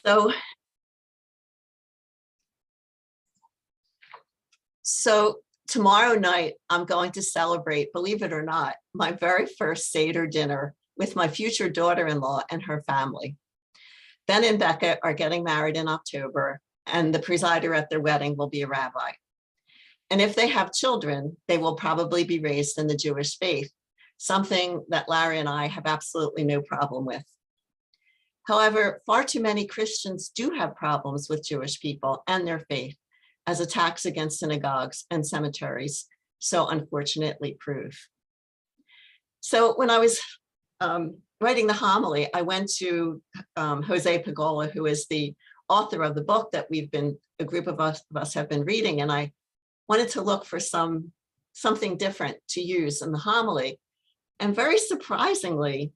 So, so tomorrow night, I'm going to celebrate, believe it or not, my very first Seder dinner with my future daughter-in-law and her family. Ben and Becca are getting married in October, and the presider at their wedding will be a rabbi. And if they have children, they will probably be raised in the Jewish faith, something that Larry and I have absolutely no problem with. However, far too many Christians do have problems with Jewish people and their faith, as attacks against synagogues and cemeteries so unfortunately prove. So when I was writing the homily, I went to Jose Pagola, who is the author of the book that a group of us have been reading, and I wanted to look for something different to use in the homily. And very surprisingly,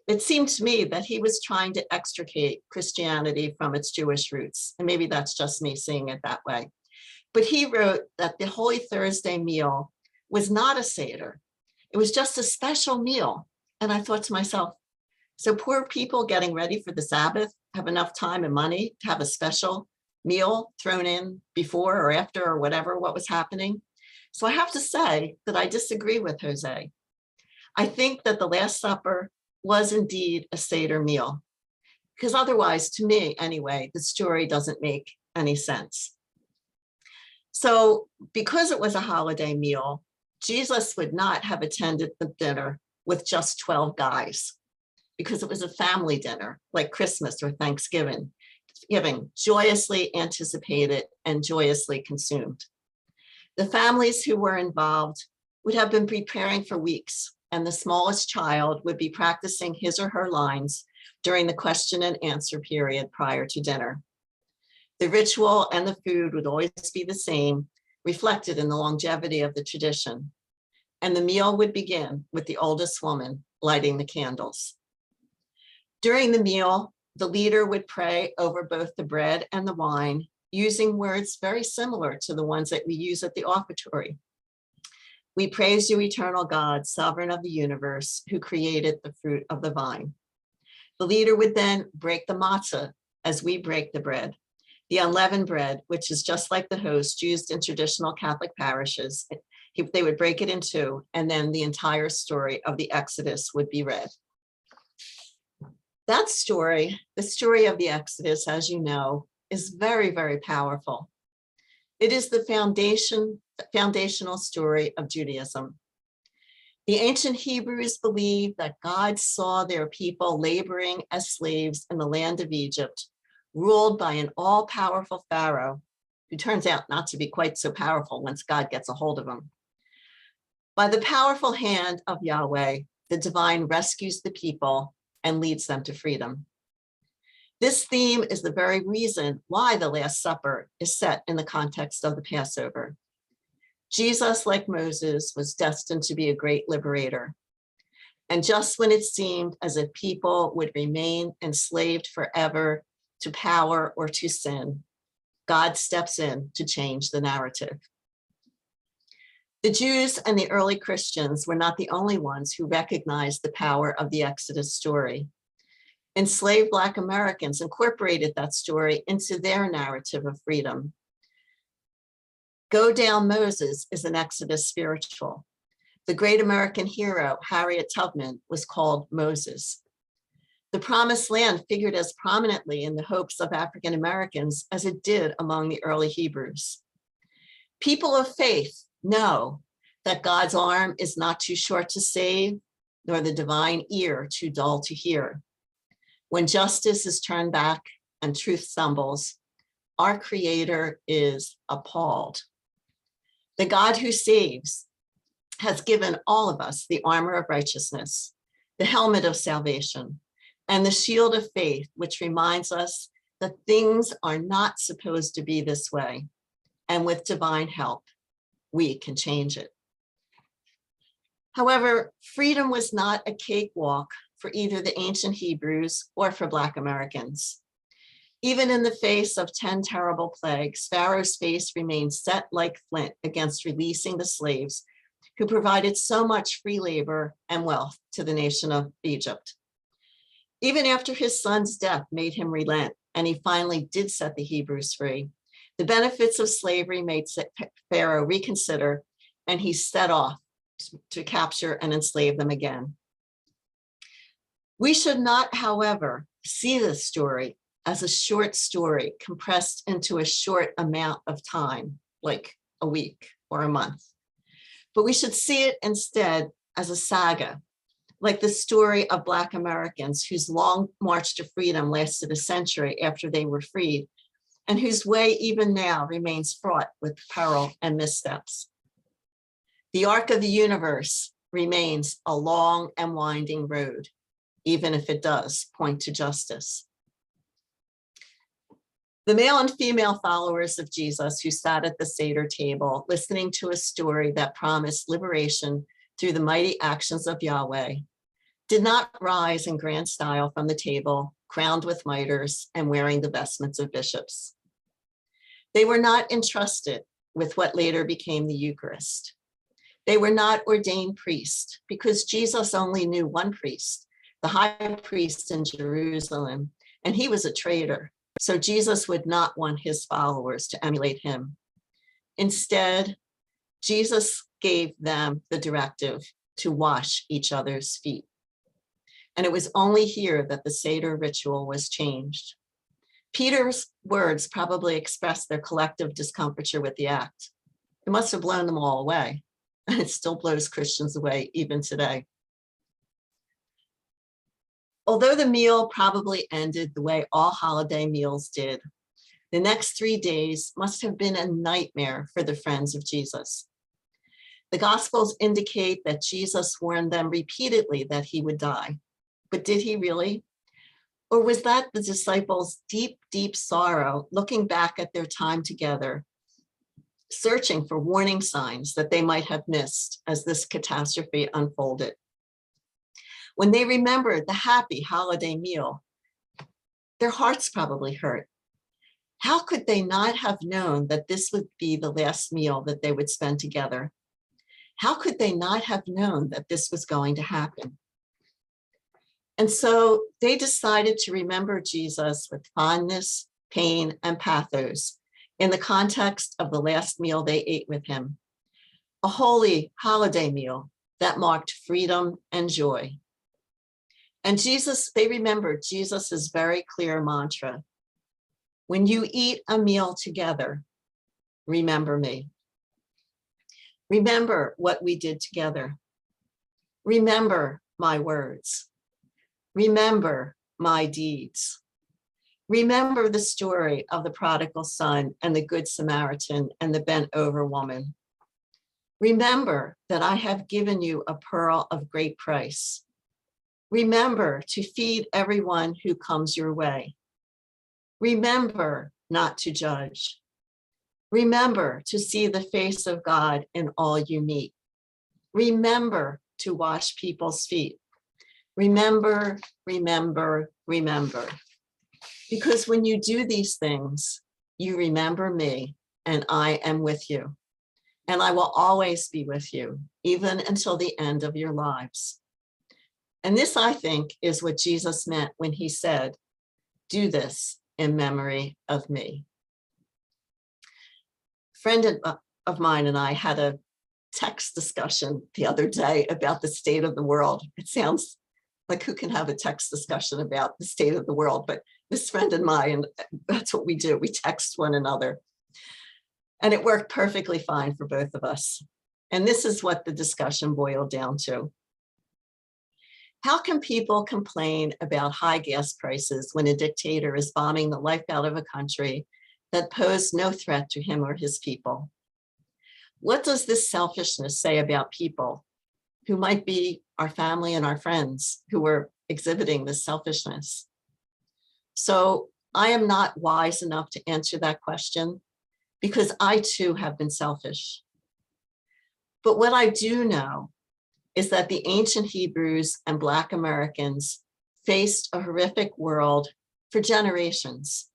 it seemed to me that he was trying to extricate Christianity from its Jewish roots. And maybe that's just me seeing it that way. But he wrote that the Holy Thursday meal was not a Seder. It was just a special meal. And I thought to myself, so poor people getting ready for the Sabbath have enough time and money to have a special meal thrown in before or after or whatever, what was happening. So I have to say that I disagree with Jose. I think that the Last Supper was indeed a Seder meal, because otherwise, to me anyway, the story doesn't make any sense. So because it was a holiday meal, Jesus would not have attended the dinner with just 12 guys, because it was a family dinner like Christmas or Thanksgiving, joyously anticipated and joyously consumed. The families who were involved would have been preparing for weeks, and the smallest child would be practicing his or her lines during the question and answer period prior to dinner. The ritual and the food would always be the same, reflected in the longevity of the tradition. And the meal would begin with the oldest woman lighting the candles. During the meal, the leader would pray over both the bread and the wine, using words very similar to the ones that we use at the offertory. We praise you, eternal God, sovereign of the universe, who created the fruit of the vine. The leader would then break the matzah as we break the bread, the unleavened bread, which is just like the host used in traditional Catholic parishes. They would break it in two, and then the entire story of the Exodus would be read. That story, the story of the Exodus, as you know, is very, very powerful. It is the foundational story of Judaism. The ancient Hebrews believed that God saw their people laboring as slaves in the land of Egypt, ruled by an all-powerful Pharaoh, who turns out not to be quite so powerful once God gets a hold of him. By the powerful hand of Yahweh, the divine rescues the people and leads them to freedom. This theme is the very reason why the Last Supper is set in the context of the Passover. Jesus, like Moses, was destined to be a great liberator. And just when it seemed as if people would remain enslaved forever to power or to sin, God steps in to change the narrative. The Jews and the early Christians were not the only ones who recognized the power of the Exodus story. Enslaved Black Americans incorporated that story into their narrative of freedom. Go Down Moses is an Exodus spiritual. The great American hero, Harriet Tubman, was called Moses. The Promised Land figured as prominently in the hopes of African Americans as it did among the early Hebrews. People of faith know that God's arm is not too short to save, nor the divine ear too dull to hear. When justice is turned back and truth stumbles, our Creator is appalled. The God who saves has given all of us the armor of righteousness, the helmet of salvation, and the shield of faith, which reminds us that things are not supposed to be this way. And with divine help, we can change it. However, freedom was not a cakewalk for either the ancient Hebrews or for Black Americans. Even in the face of 10 terrible plagues, Pharaoh's face remained set like flint against releasing the slaves who provided so much free labor and wealth to the nation of Egypt. Even after his son's death made him relent, and he finally did set the Hebrews free, the benefits of slavery made Pharaoh reconsider, and he set off to capture and enslave them again. We should not, however, see this story as a short story compressed into a short amount of time, like a week or a month. But we should see it instead as a saga, like the story of Black Americans whose long march to freedom lasted a century after they were freed, and whose way even now remains fraught with peril and missteps. The arc of the universe remains a long and winding road, even if it does point to justice. The male and female followers of Jesus who sat at the Seder table, listening to a story that promised liberation through the mighty actions of Yahweh, did not rise in grand style from the table, crowned with mitres and wearing the vestments of bishops. They were not entrusted with what later became the Eucharist. They were not ordained priests, because Jesus only knew one priest, the high priest in Jerusalem, and he was a traitor. So Jesus would not want his followers to emulate him. Instead, Jesus gave them the directive to wash each other's feet. And it was only here that the Seder ritual was changed. Peter's words probably expressed their collective discomfiture with the act. It must have blown them all away, and it still blows Christians away even today. Although the meal probably ended the way all holiday meals did, the next 3 days must have been a nightmare for the friends of Jesus. The Gospels indicate that Jesus warned them repeatedly that he would die. But did he really? Or was that the disciples' deep, deep sorrow, looking back at their time together, searching for warning signs that they might have missed as this catastrophe unfolded? When they remembered the happy holiday meal, their hearts probably hurt. How could they not have known that this would be the last meal that they would spend together? How could they not have known that this was going to happen? And so they decided to remember Jesus with fondness, pain, and pathos in the context of the last meal they ate with him, a holy holiday meal that marked freedom and joy. And they remembered Jesus's very clear mantra: when you eat a meal together, remember me. Remember what we did together. Remember my words. Remember my deeds. Remember the story of the prodigal son and the good Samaritan and the bent over woman. Remember that I have given you a pearl of great price. Remember to feed everyone who comes your way. Remember not to judge. Remember to see the face of God in all you meet. Remember to wash people's feet. Remember, remember, remember. Because when you do these things, you remember me, and I am with you. And I will always be with you, even until the end of your lives. And this, I think, is what Jesus meant when he said, do this in memory of me. A friend of mine and I had a text discussion the other day about the state of the world. It sounds like, who can have a text discussion about the state of the world? But this friend and mine, that's what we do. We text one another. And it worked perfectly fine for both of us. And this is what the discussion boiled down to. How can people complain about high gas prices when a dictator is bombing the life out of a country that posed no threat to him or his people? What does this selfishness say about people who might be our family and our friends who are exhibiting this selfishness? So I am not wise enough to answer that question, because I too have been selfish. But what I do know is that the ancient Hebrews and Black Americans faced a horrific world for generations,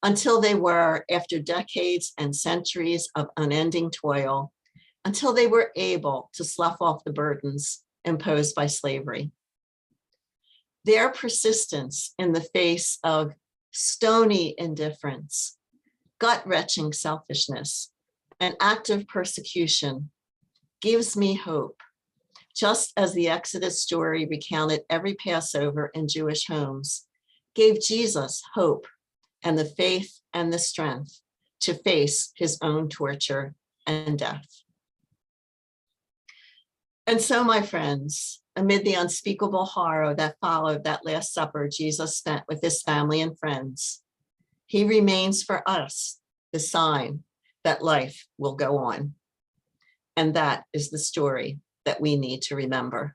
until they were, after decades and centuries of unending toil, until they were able to slough off the burdens imposed by slavery. Their persistence in the face of stony indifference, gut-wrenching selfishness, and active persecution gives me hope. Just as the Exodus story recounted every Passover in Jewish homes, gave Jesus hope and the faith and the strength to face his own torture and death. And so, my friends, amid the unspeakable horror that followed that Last Supper Jesus spent with his family and friends, he remains for us the sign that life will go on. And that is the story that we need to remember.